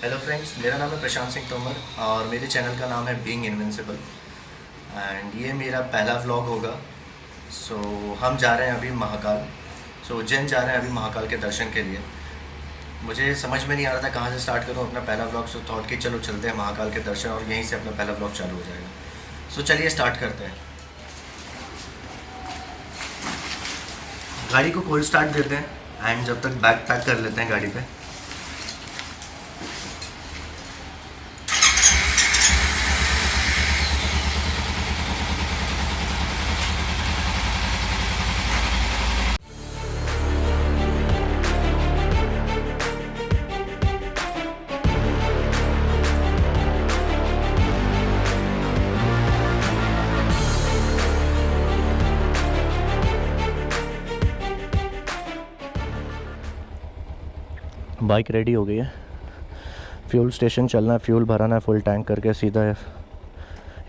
Hello friends, मेरा नाम है प्रशांत सिंह तोमर और मेरे चैनल का नाम है बीइंग इनविंसिबल एंड ये मेरा पहला व्लॉग होगा। हम जा रहे हैं अभी महाकाल। उज्जैन जा रहे हैं अभी महाकाल के दर्शन के लिए। मुझे समझ में नहीं आ रहा था कहाँ से स्टार्ट करूँ अपना पहला व्लॉग। थॉट कि चलो चलते हैं महाकाल के दर्शन और यहीं से अपना पहला व्लॉग चालू हो जाएगा। चलिए स्टार्ट करते हैं। गाड़ी को कोल्ड स्टार्ट देते हैं एंड जब तक बैग पैक कर लेते हैं गाड़ी पे। बाइक रेडी हो गई है, फ्यूल स्टेशन चलना है, फ्यूल भराना है, फुल टैंक करके सीधा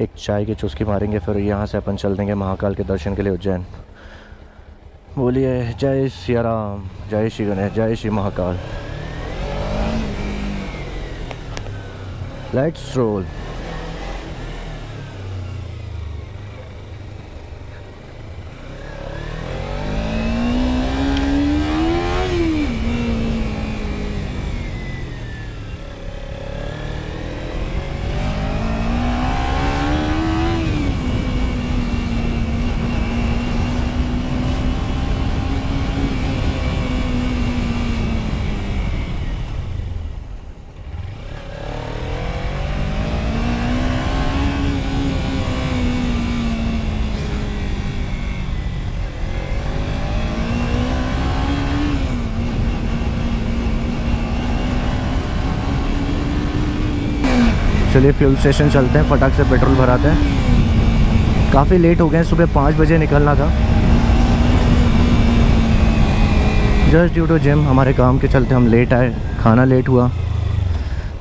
एक चाय की चुस्की मारेंगे। फिर यहाँ से अपन चल देंगे महाकाल के दर्शन के लिए उज्जैन। बोलिए जय सिया राम, जय श्री गणेश, जय श्री महाकाल। Let's roll. चलिए फ्यूल स्टेशन चलते हैं, फटाक से पेट्रोल भराते हैं। काफ़ी लेट हो गए हैं, सुबह 5 बजे निकलना था। जस्ट ड्यू टू जिम, हमारे काम के चलते हम लेट आए, खाना लेट हुआ,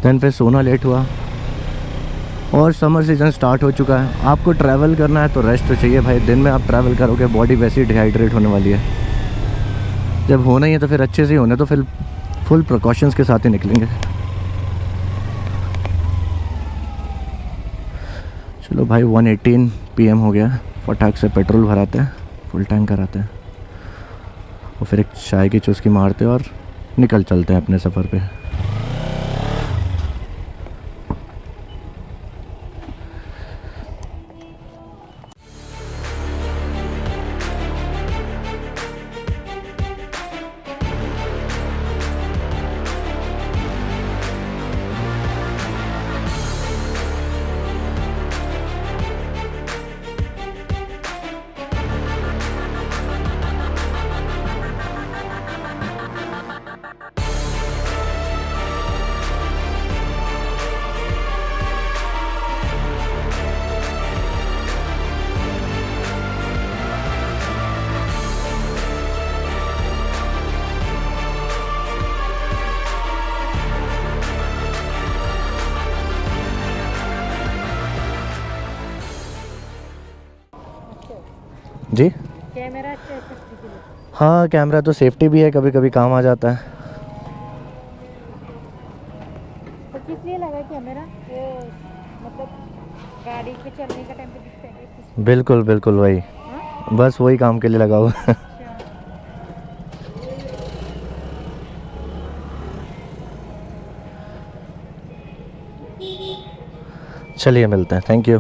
देन फिर सोना लेट हुआ। और समर सीज़न स्टार्ट हो चुका है। आपको ट्रैवल करना है तो रेस्ट तो चाहिए भाई। दिन में आप ट्रैवल करोगे बॉडी वैसे ही डिहाइड्रेट होने वाली है। जब होना ही है तो फिर अच्छे से ही होना, तो फिर फुल प्रिकॉशंस के साथ ही निकलेंगे। चलो भाई 1:18 PM हो गया, फटाक से पेट्रोल भराते हैं, फुल टैंक कराते हैं और फिर एक चाय की चुस्की मारते हैं और निकल चलते हैं अपने सफ़र पे। जी कैमरा अच्छा है सेफ्टी के लिए। हाँ, कैमरा तो सेफ्टी भी है, कभी कभी काम आ जाता है। तो किस लिए लगा कैमरा? वो मतलब गाड़ी पे चलने का टाइम पे दिखता है? बिल्कुल बिल्कुल वही, हाँ? बस वही काम के लिए लगा हुआ है। अच्छा। चलिए मिलते हैं, थैंक यू।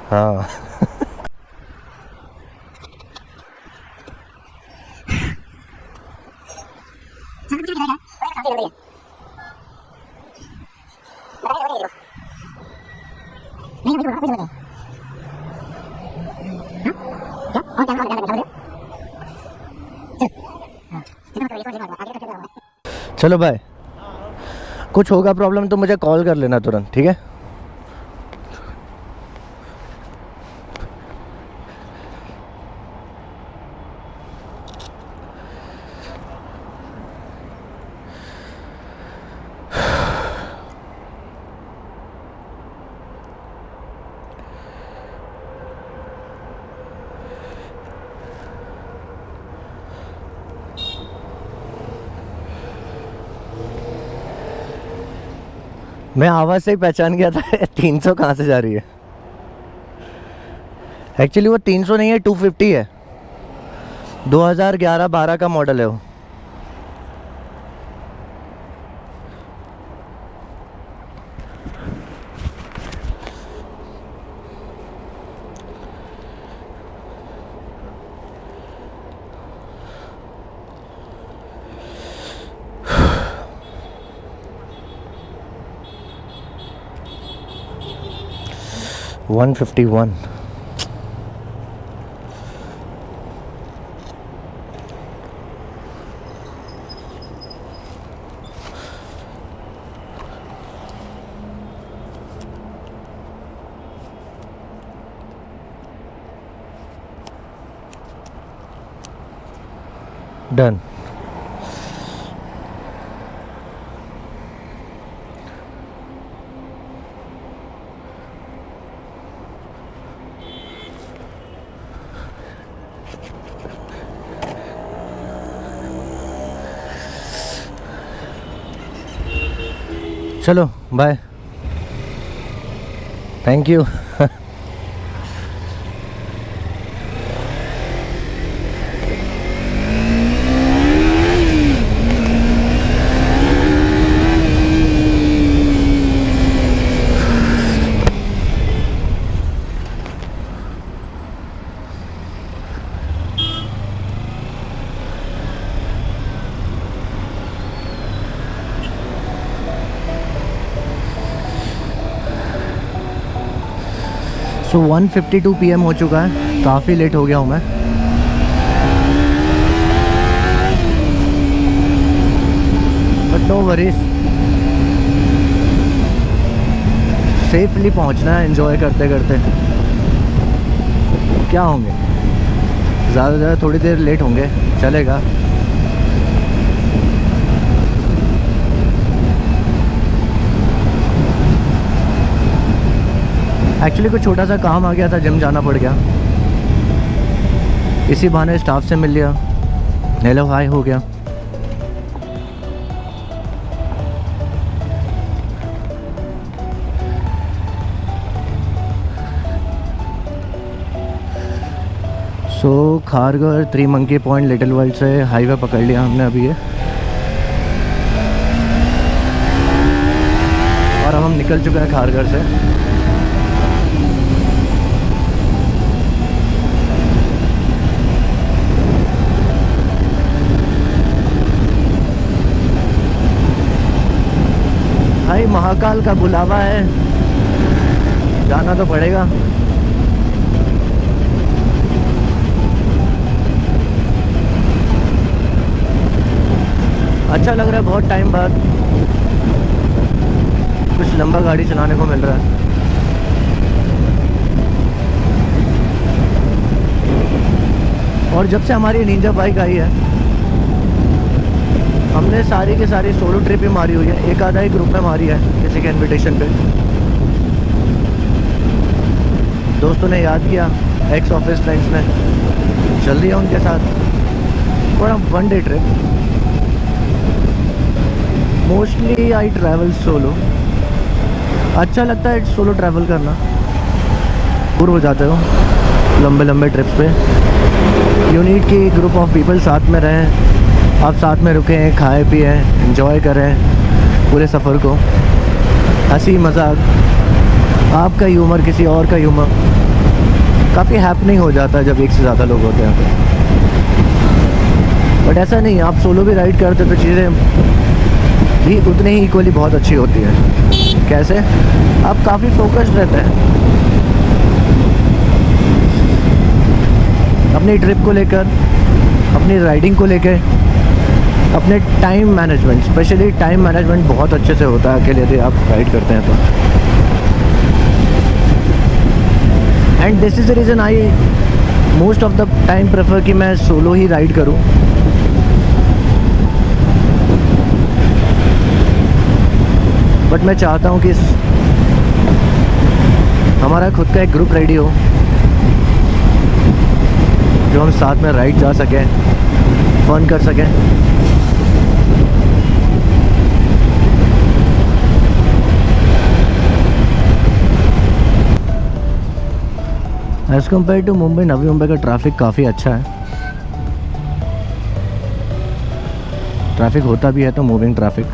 हाँ चलो भाई, कुछ होगा प्रॉब्लम तो मुझे कॉल कर लेना तुरंत, ठीक है? मैं आवाज़ से ही पहचान गया था 300 कहाँ से जा रही है। एक्चुअली वो 300 नहीं है, 250 है। 2011-12 का मॉडल है वो। वन 151। डन। चलो bye, thank you. So 1:52 PM हो चुका है, काफ़ी लेट हो गया हूँ मैं। बट नो वरीज, सेफली पहुँचना है एंजॉय करते करते। क्या होंगे, ज़्यादा से ज़्यादा थोड़ी देर लेट होंगे, चलेगा। एक्चुअली कुछ छोटा सा काम आ गया था, जिम जाना पड़ गया। इसी बहाने स्टाफ से मिल लिया, हेलो हाय हो गया। सो खारघर, त्रिमंकी पॉइंट, लिटिल वर्ल्ड से हाईवे पकड़ लिया हमने अभी ये, और अब हम निकल चुके हैं खारघर से। भाई महाकाल का बुलावा है, जाना तो पड़ेगा। अच्छा लग रहा है, बहुत टाइम बाद कुछ लंबा गाड़ी चलाने को मिल रहा है। और जब से हमारी निंजा बाइक आई है, हमने सारी की सारी सोलो ट्रिप ही मारी हुई है, एक आधा ही ग्रुप में मारी है किसी के इनविटेशन पे। दोस्तों ने याद किया, एक्स ऑफिस फ्रेंड्स ने, चल दिया उनके साथ थोड़ा 1 day trip. Mostly I travel solo, अच्छा लगता है सोलो ट्रैवल करना, दूर हो जाते हो लंबे लंबे ट्रिप्स पे। यू नीड कि ग्रुप ऑफ पीपल साथ में रहें, आप साथ में रुकें, खाए पिए, एंजॉय करें पूरे सफ़र को। हंसी मजाक, आपका ह्यूमर किसी और का ह्यूमर, काफ़ी हैपनिंग हो जाता है जब एक से ज़्यादा लोग होते हैं। बट ऐसा नहीं, आप सोलो भी राइड करते तो चीज़ें भी उतनी ही इक्वली बहुत अच्छी होती है। कैसे? आप काफ़ी फोकस्ड रहते हैं अपनी ट्रिप को लेकर, अपनी राइडिंग को लेकर। अपने time management, specially time management बहुत अच्छे से होता है अकेले यदि आप राइड करते हैं तो। And this is the reason I most of the time prefer कि मैं सोलो ही राइड करूं। बट मैं चाहता हूं कि हमारा खुद का एक ग्रुप रेडी हो जो हम साथ में राइड जा सकें, फन कर सकें। As compare to Mumbai, Navi Mumbai का ट्रैफिक काफ़ी अच्छा है। ट्रैफिक होता भी है तो मूविंग ट्रैफिक।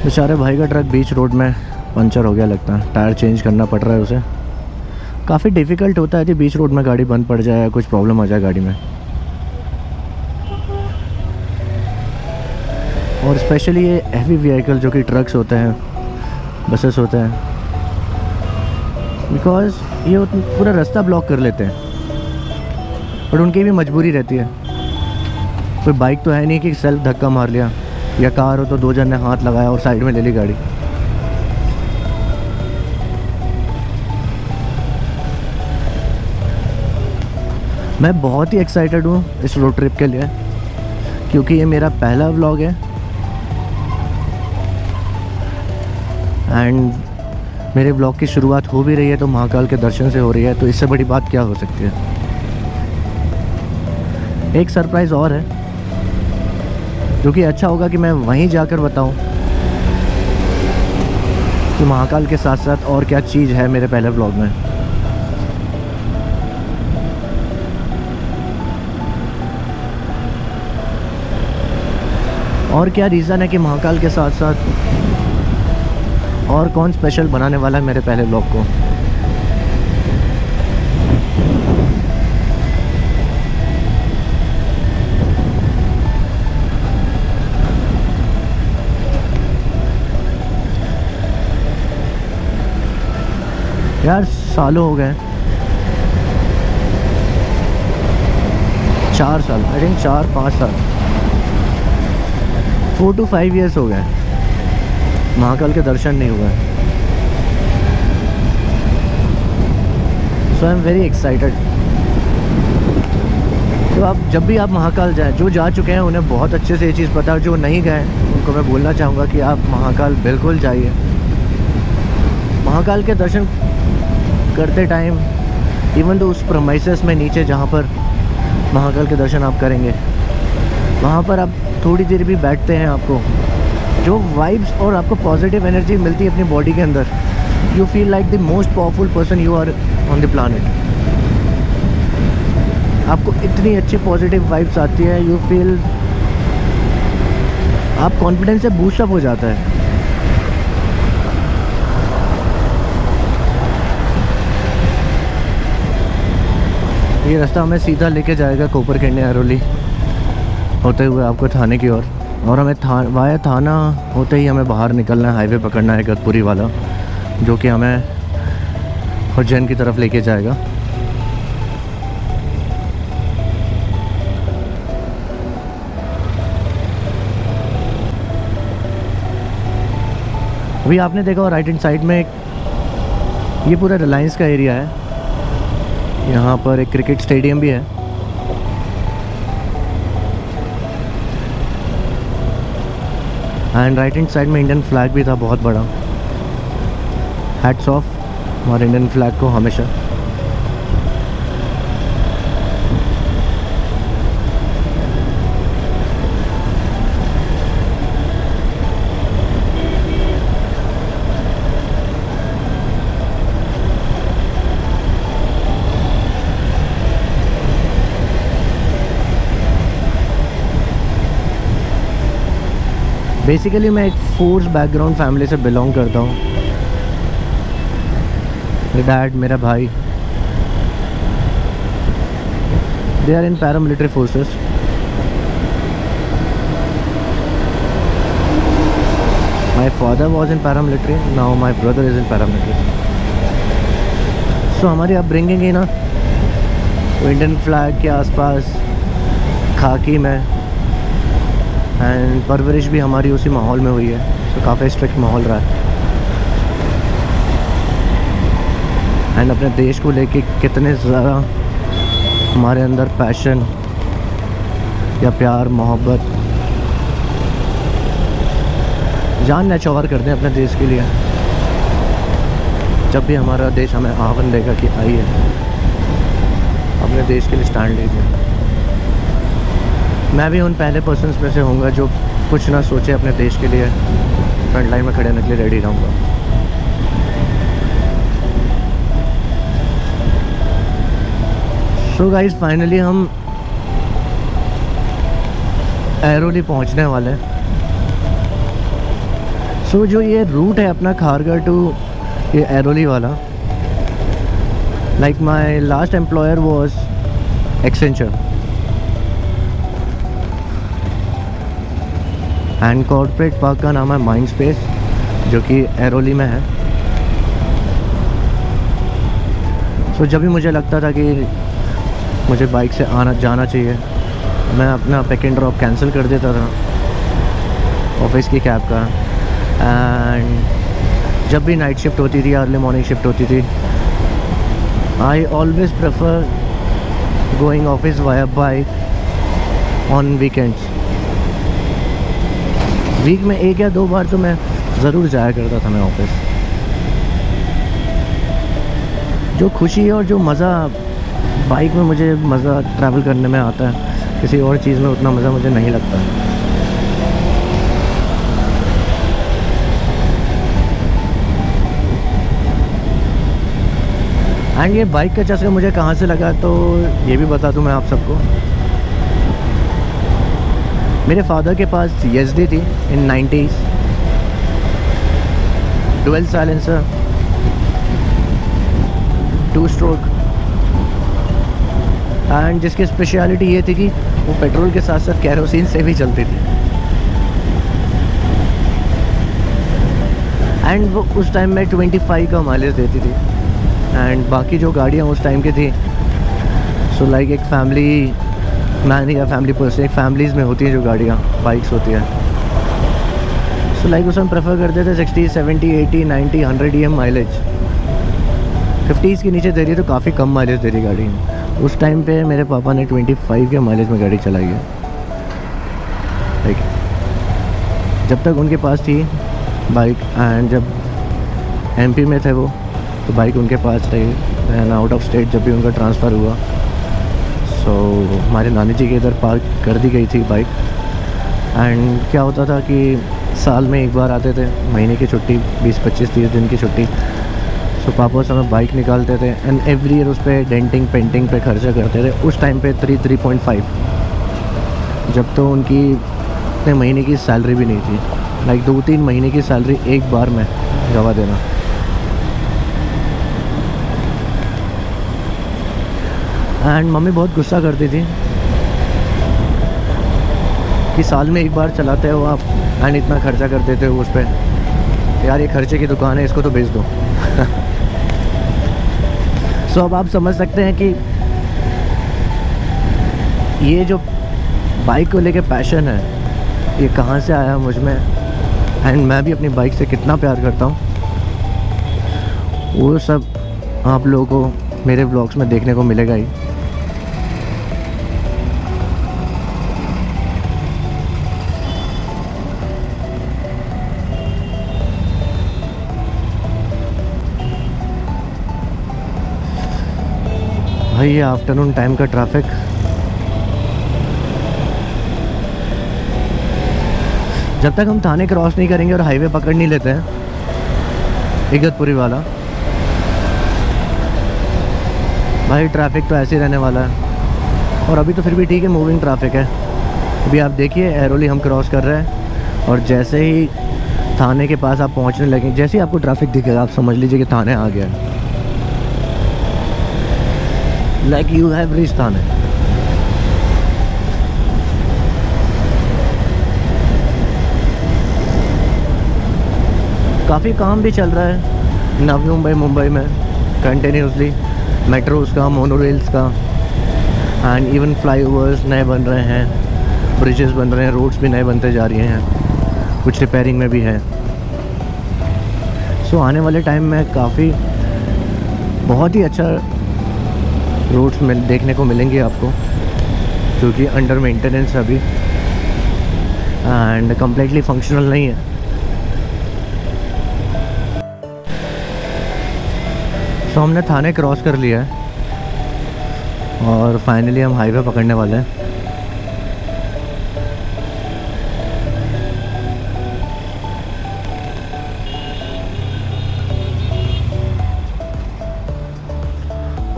बेचारे भाई का ट्रक बीच रोड में पंचर हो गया लगता है, टायर चेंज करना पड़ रहा है उसे। काफ़ी डिफ़िकल्ट होता है कि बीच रोड में गाड़ी बंद पड़ जाए या कुछ प्रॉब्लम आ जाए गाड़ी में। और स्पेशली ये हैवी व्हीकल जो कि ट्रक्स होते हैं, बसेस होते हैं, बिकॉज़ ये पूरा रास्ता ब्लॉक कर लेते हैं। बट उनकी भी मजबूरी रहती है। कोई बाइक तो है नहीं कि सेल्फ धक्का मार लिया, या कार हो तो दो जन ने हाथ लगाया और साइड में ले ली गाड़ी। मैं बहुत ही एक्साइटेड हूँ इस रोड ट्रिप के लिए, क्योंकि ये मेरा पहला व्लॉग है एंड मेरे व्लॉग की शुरुआत हो भी रही है तो महाकाल के दर्शन से हो रही है, तो इससे बड़ी बात क्या हो सकती है। एक सरप्राइज़ और है जो कि अच्छा होगा कि मैं वहीं जाकर बताऊं कि महाकाल के साथ साथ और क्या चीज़ है मेरे पहले व्लॉग में। और क्या रीज़न है कि महाकाल के साथ साथ और कौन स्पेशल बनाने वाला है मेरे पहले व्लॉग को। यार सालों हो गए, 4 साल, आई थिंक 4-5 साल, 4 to 5 years हो गए महाकाल के दर्शन नहीं हुए। सो आई एम वेरी एक्साइटेड। तो आप जब भी आप महाकाल जाएं, जो जा चुके हैं उन्हें बहुत अच्छे से ये चीज़ पता है, जो नहीं गए उनको मैं बोलना चाहूँगा कि आप महाकाल बिल्कुल जाइए। महाकाल के दर्शन करते टाइम, इवन तो उस प्रेमाइसेस में नीचे जहाँ पर महाकाल के दर्शन आप करेंगे, वहाँ पर आप थोड़ी देर भी बैठते हैं, आपको जो वाइब्स और आपको पॉजिटिव एनर्जी मिलती है अपनी बॉडी के अंदर, you feel like the most powerful person you are on the planet. आपको इतनी अच्छी पॉजिटिव वाइब्स आती है, यू फील, आप कॉन्फिडेंस से बूस्ट अप हो जाता है। ये रास्ता हमें सीधा लेके जाएगा कोपरखैनी अरोली होते हुए आपको थाने की ओर, और हमें वाया थाना होते ही हमें बाहर निकलना है, हाईवे पकड़ना है इगतपुरी वाला, जो कि हमें उज्जैन की तरफ लेके जाएगा। अभी आपने देखा राइट हैंड साइड में ये पूरा रिलायंस का एरिया है, यहाँ पर एक क्रिकेट स्टेडियम भी है। एंड राइट हैंड साइड में इंडियन फ्लैग भी था बहुत बड़ा। हैट्स ऑफ हमारे इंडियन फ्लैग को हमेशा। बेसिकली मैं एक फोर्स बैकग्राउंड फैमिली से बिलोंग करता हूँ। मेरे डैड, मेरा भाई, they are in paramilitary forces. My father was in paramilitary, now my brother is in paramilitary. So हमारी अपब्रिंगिंग ही ना वो इंडियन फ्लैग के आसपास खाकी में एंड परवरिश भी हमारी उसी माहौल में हुई है, तो काफ़ी स्ट्रिक्ट माहौल रहा है। एंड अपने देश को लेके कितने ज़्यादा हमारे अंदर पैशन या प्यार मोहब्बत जान न्यौछावर करते हैं अपने देश के लिए। जब भी हमारा देश हमें आह्वान देगा कि आइए अपने देश के लिए स्टैंड लीजिए, मैं भी उन पहले पर्सन्स में से होऊंगा जो कुछ ना सोचे अपने देश के लिए फ्रंट लाइन में खड़े होने के लिए रेडी रहूँगा। सो गाइस, फाइनली हम एरोली पहुंचने वाले हैं। सो जो ये रूट है अपना खारगढ़ टू ये एरोली वाला, like my last employer was Accenture and corporate park का नाम है माइंड स्पेस, जो कि एरोली में है। सो जब भी मुझे लगता था कि मुझे बाइक से आना जाना चाहिए, मैं अपना पिक एंड ड्रॉप कैंसिल कर देता था ऑफिस की कैब का। एंड जब भी नाइट शिफ्ट होती थी, अर्ली मॉर्निंग शिफ्ट होती थी, I always prefer going office via bike on weekends. Week में 1 या 2 बार तो मैं ज़रूर जाया करता था मैं ऑफिस। जो खुशी और जो मज़ा बाइक में मुझे मज़ा ट्रैवल करने में आता है, किसी और चीज़ में उतना मज़ा मुझे नहीं लगता। एंड ये बाइक का चस्का मुझे कहाँ से लगा, तो ये भी बता दूँ मैं आप सबको। मेरे फादर के पास YSD थी इन 90s, dual silencer, 2 stroke, and जिसकी स्पेशलिटी ये थी कि वो पेट्रोल के साथ साथ कैरोसिन से भी चलती थी। एंड वो उस टाइम में 25 का माइलेज देती थी। एंड बाकी जो गाड़ियाँ उस टाइम की थी, सो लाइक एक फैमिली मैन या फैमिली पर्सन, एक फैमिलीज़ में होती हैं जो गाड़ियाँ बाइक्स होती हैं, सो लाइक उसमें प्रेफर करते थे 60, 70, 80, 90, 100 EM माइलेज। 50s के नीचे दे रही है तो काफ़ी कम माइलेज दे रही गाड़ी। उस टाइम पे मेरे पापा ने 25 के माइलेज में गाड़ी चलाई है। ठीक, जब तक उनके पास थी बाइक, एंड जब MP में थे वो, तो बाइक उनके पास रही। एंड आउट ऑफ स्टेट जब भी उनका ट्रांसफ़र हुआ, सो हमारे नानी जी के इधर पार्क कर दी गई थी बाइक। एंड क्या होता था कि साल में 1 बार आते थे, महीने की छुट्टी, 20, 25, 30 दिन की छुट्टी। सो पापा उस समय बाइक निकालते थे एंड एवरी ईयर उस पर डेंटिंग पेंटिंग पे खर्चा करते थे। उस टाइम पे 3.5, जब तो उनकी इतने महीने की सैलरी भी नहीं थी, लाइक 2-3 महीने की सैलरी एक बार में गवा देना। एंड मम्मी बहुत गुस्सा करती थी कि साल में 1 बार चलाते हो आप एंड इतना खर्चा कर देते हो उस पर, यार ये खर्चे की दुकान है, इसको तो बेच दो। सो अब आप समझ सकते हैं कि ये जो बाइक को लेके पैशन है, ये कहाँ से आया मुझ में, एंड मैं भी अपनी बाइक से कितना प्यार करता हूँ, वो सब आप लोगों को मेरे व्लॉग्स में देखने को मिलेगा ही। भाई ये आफ्टरनून टाइम का ट्रैफिक, जब तक हम थाने क्रॉस नहीं करेंगे और हाईवे पकड़ नहीं लेते हैं इगतपुरी वाला, भाई ट्रैफिक तो ऐसे ही रहने वाला है। और अभी तो फिर भी ठीक है, मूविंग ट्रैफिक है। अभी आप देखिए एरोली हम क्रॉस कर रहे हैं, और जैसे ही थाने के पास आप पहुंचने लगेंगे, जैसे ही आपको ट्रैफिक दिखेगा आप समझ लीजिए कि थाने आ गया है। लाइक यू हैव रीच्ड थाने। काफ़ी काम भी चल रहा है नवी मुंबई में कंटिन्यूसली, मेट्रोज़ का, मोनोरेल्स का, एंड इवन फ्लाईओवर्स नए बन रहे हैं, ब्रिजेस बन रहे हैं, रोड्स भी नए बनते जा रहे हैं, कुछ रिपेयरिंग में भी है। सो आने वाले टाइम में काफ़ी बहुत ही अच्छा रोड्स में देखने को मिलेंगे आपको, क्योंकि अंडर मेंटेनेंस अभी एंड कम्प्लीटली फंक्शनल नहीं है। सो हमने थाने क्रॉस कर लिया है और फाइनली हम हाईवे पकड़ने वाले हैं।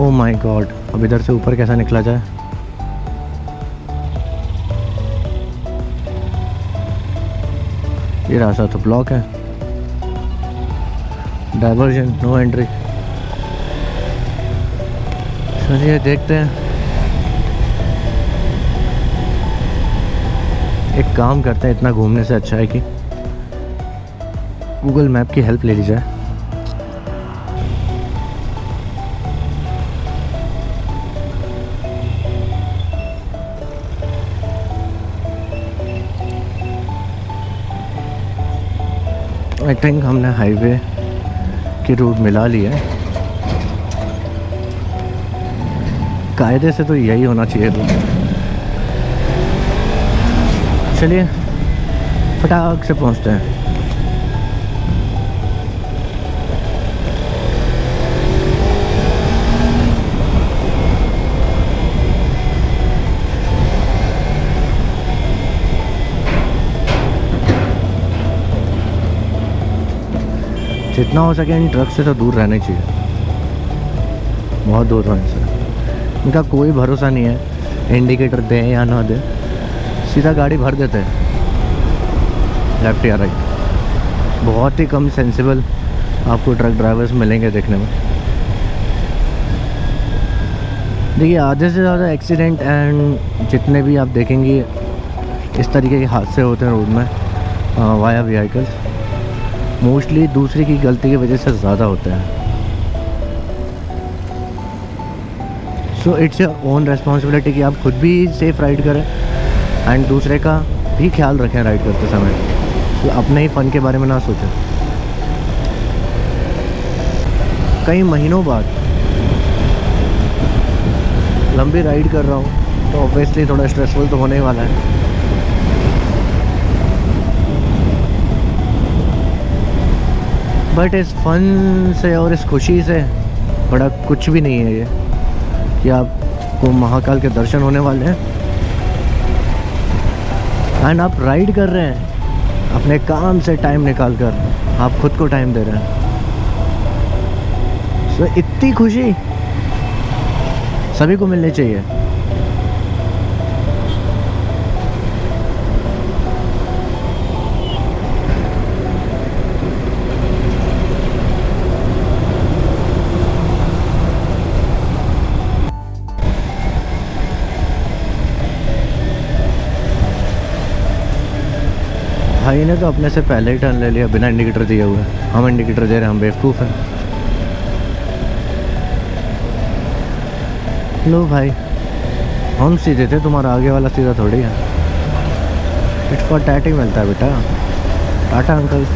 ओ माय गॉड, अब इधर से ऊपर कैसा निकला जाए? ये रास्ता तो ब्लॉक है, डाइवर्जन, नो एंट्री। चलिए देखते हैं। एक काम करते हैं, इतना घूमने से अच्छा है कि गूगल मैप की हेल्प ले ली जाए। आई थिंक हमने हाईवे की रूट मिला लिया है। कायदे से तो यही होना चाहिए रूट। चलिए फटाक से पहुंचते हैं। जितना हो सके इन ट्रक से तो दूर रहना चाहिए, बहुत दूर रहने से। इनका कोई भरोसा नहीं है, इंडिकेटर दें या ना दें, सीधा गाड़ी भर देते हैं लेफ्ट या राइट। बहुत ही कम सेंसिबल आपको ट्रक ड्राइवर्स मिलेंगे देखने में। देखिए आधे से ज़्यादा एक्सीडेंट एंड जितने भी आप देखेंगे इस तरीके के हादसे होते हैं रोड में वाया व्हीकल्स, मोस्टली दूसरे की गलती की वजह से ज़्यादा होते हैं। So it's your own responsibility कि आप खुद भी सेफ राइड करें एंड दूसरे का भी ख्याल रखें राइड करते समय। तो अपने ही फ़न के बारे में ना सोचें। कई महीनों बाद लंबी राइड कर रहा हूँ तो ऑब्वियसली थोड़ा स्ट्रेसफुल तो होने ही वाला है। बट इस फन से और इस खुशी से बड़ा कुछ भी नहीं है ये कि आपको महाकाल के दर्शन होने वाले हैं एंड आप राइड कर रहे हैं अपने काम से टाइम निकाल कर, आप खुद को टाइम दे रहे हैं। सो इतनी खुशी सभी को मिलनी चाहिए। भाई ने तो अपने से पहले ही टर्न ले लिया बिना इंडिकेटर दिए हुए। हम इंडिकेटर दे रहे हैं, हम बेवकूफ़ हैं। लो भाई, हम सीधे थे, तुम्हारा आगे वाला सीधा थोड़ी है। इट्स फॉर टैटिंग मिलता है बेटा। टाटा अंकल।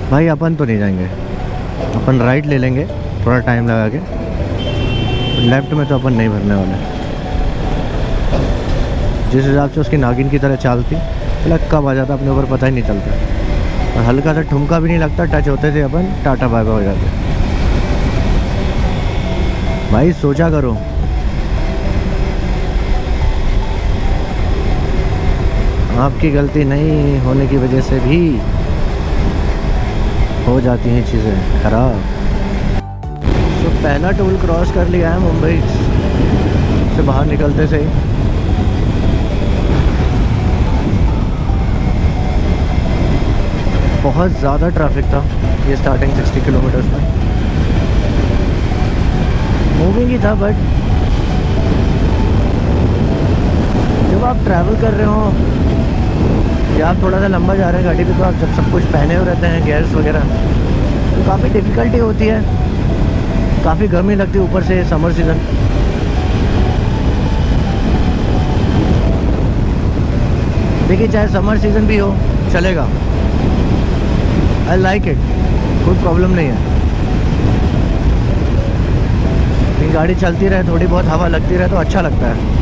भाई अपन तो नहीं जाएंगे, अपन राइट ले लेंगे थोड़ा टाइम लगा के। लेफ़्ट में तो अपन नहीं भरने वाले। जिस हिसाब से उसकी नागिन की तरह चाल थी, लग कब आ जाता अपने ऊपर पता ही नहीं चलता। और हल्का सा ठुमका भी नहीं लगता, टच होते थे अपन टाटा बाय बाय हो जाते। भाई सोचा करो, आपकी गलती नहीं होने की वजह से भी हो जाती हैं चीज़ें खराब। तो पहला टोल क्रॉस कर लिया है मुंबई से बाहर निकलते से। बहुत ज़्यादा ट्रैफिक था ये स्टार्टिंग 60 किलोमीटर्स में। मूविंग ही था, बट जब आप ट्रैवल कर रहे हो जब आप थोड़ा सा लंबा जा रहे हैं गाड़ी पे तो आप जब सब कुछ पहने हुए रहते हैं गेयर्स वगैरह, तो काफ़ी डिफ़िकल्टी होती है, काफ़ी गर्मी लगती है ऊपर से समर सीज़न। देखिए चाहे समर सीज़न भी हो चलेगा, आई लाइक इट, कोई प्रॉब्लम नहीं है। लेकिन गाड़ी चलती रहे, थोड़ी बहुत हवा लगती रहे तो अच्छा लगता है।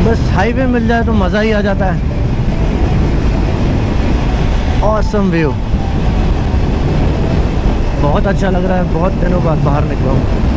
बस हाईवे मिल जाए तो मज़ा ही आ जाता है। ऑसम व्यू, बहुत अच्छा लग रहा है। बहुत दिनों बाद बाहर निकला हूँ।